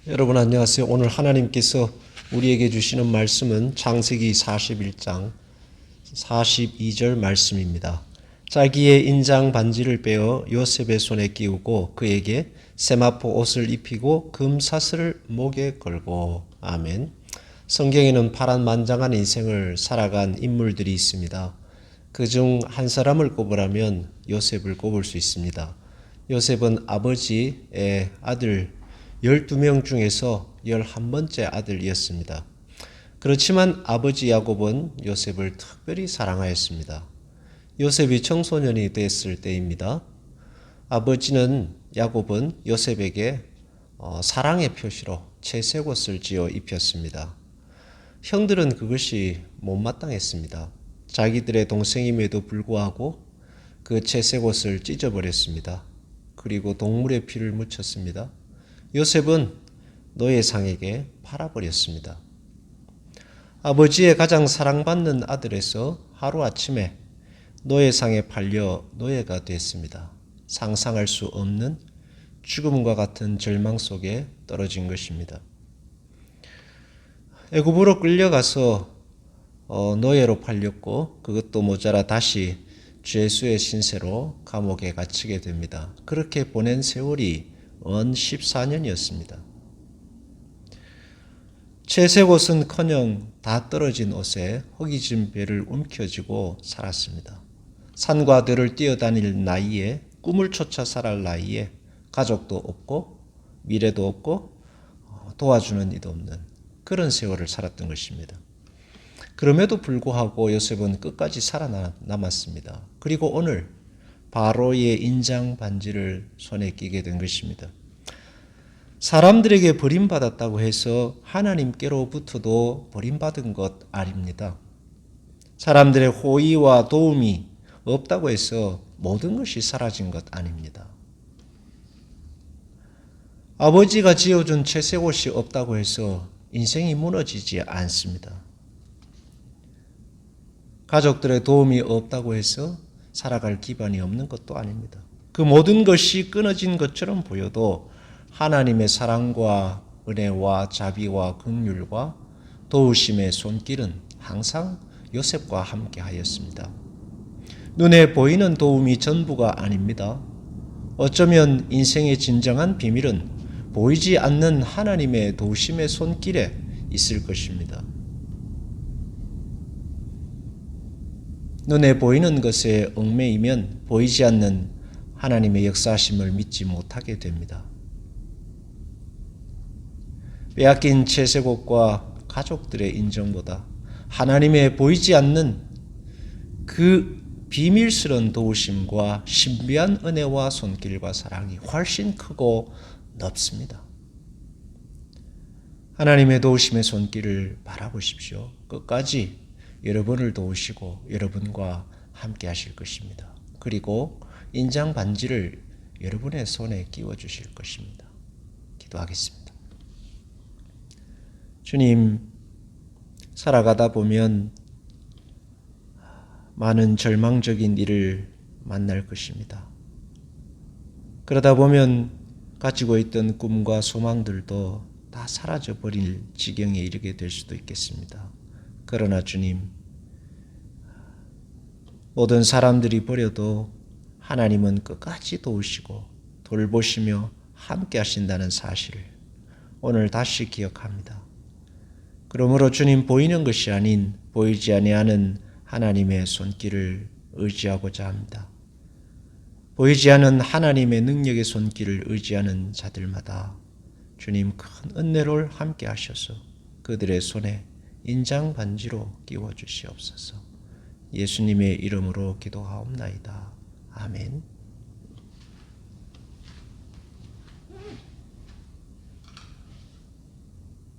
여러분 안녕하세요. 오늘 하나님께서 우리에게 주시는 말씀은 창세기 41장 42절 말씀입니다. 자기의 인장 반지를 빼어 요셉의 손에 끼우고 그에게 세마포 옷을 입히고 금사슬을 목에 걸고. 아멘. 성경에는 파란만장한 인생을 살아간 인물들이 있습니다. 그중 한 사람을 꼽으라면 요셉을 꼽을 수 있습니다. 요셉은 아버지의 아들 12명 중에서 11번째 아들이었습니다. 그렇지만 아버지 야곱은 요셉을 특별히 사랑하였습니다. 요셉이 청소년이 됐을 때입니다. 아버지는 야곱은 요셉에게 사랑의 표시로 채색옷을 지어 입혔습니다. 형들은 그것이 못마땅했습니다. 자기들의 동생임에도 불구하고 그 채색옷을 찢어버렸습니다. 그리고 동물의 피를 묻혔습니다. 요셉은 노예상에게 팔아버렸습니다. 아버지의 가장 사랑받는 아들에서 하루아침에 노예상에 팔려 노예가 됐습니다. 상상할 수 없는 죽음과 같은 절망 속에 떨어진 것입니다. 애굽으로 끌려가서 노예로 팔렸고 그것도 모자라 다시 죄수의 신세로 감옥에 갇히게 됩니다. 그렇게 보낸 세월이 언 14년이었습니다. 채색 옷은커녕 다 떨어진 옷에 허기진 배를 움켜쥐고 살았습니다. 산과 들을 뛰어다닐 나이에, 꿈을 쫓아 살아갈 나이에 가족도 없고 미래도 없고 도와주는 이도 없는 그런 세월을 살았던 것입니다. 그럼에도 불구하고 요셉은 끝까지 살아남았습니다. 그리고 오늘 바로의 인장 반지를 손에 끼게 된 것입니다. 사람들에게 버림받았다고 해서 하나님께로부터도 버림받은 것 아닙니다. 사람들의 호의와 도움이 없다고 해서 모든 것이 사라진 것 아닙니다. 아버지가 지어준 채색옷이 없다고 해서 인생이 무너지지 않습니다. 가족들의 도움이 없다고 해서 살아갈 기반이 없는 것도 아닙니다. 그 모든 것이 끊어진 것처럼 보여도 하나님의 사랑과 은혜와 자비와 긍휼과 도우심의 손길은 항상 요셉과 함께 하였습니다. 눈에 보이는 도움이 전부가 아닙니다. 어쩌면 인생의 진정한 비밀은 보이지 않는 하나님의 도우심의 손길에 있을 것입니다. 눈에 보이는 것에 얽매이면 보이지 않는 하나님의 역사심을 믿지 못하게 됩니다. 빼앗긴 채색옷과 가족들의 인정보다 하나님의 보이지 않는 그 비밀스러운 도우심과 신비한 은혜와 손길과 사랑이 훨씬 크고 넓습니다. 하나님의 도우심의 손길을 바라보십시오. 끝까지 여러분을 도우시고 여러분과 함께 하실 것입니다. 그리고 인장 반지를 여러분의 손에 끼워 주실 것입니다. 기도하겠습니다. 주님, 살아가다 보면 많은 절망적인 일을 만날 것입니다. 그러다 보면 가지고 있던 꿈과 소망들도 다 사라져버릴 지경에 이르게 될 수도 있겠습니다. 그러나 주님, 모든 사람들이 버려도 하나님은 끝까지 도우시고 돌보시며 함께 하신다는 사실을 오늘 다시 기억합니다. 그러므로 주님, 보이는 것이 아닌 보이지 아니하는 하나님의 손길을 의지하고자 합니다. 보이지 않는 하나님의 능력의 손길을 의지하는 자들마다 주님 큰 은혜를 함께 하셔서 그들의 손에 인장 반지로 끼워 주시옵소서. 예수님의 이름으로 기도하옵나이다. 아멘.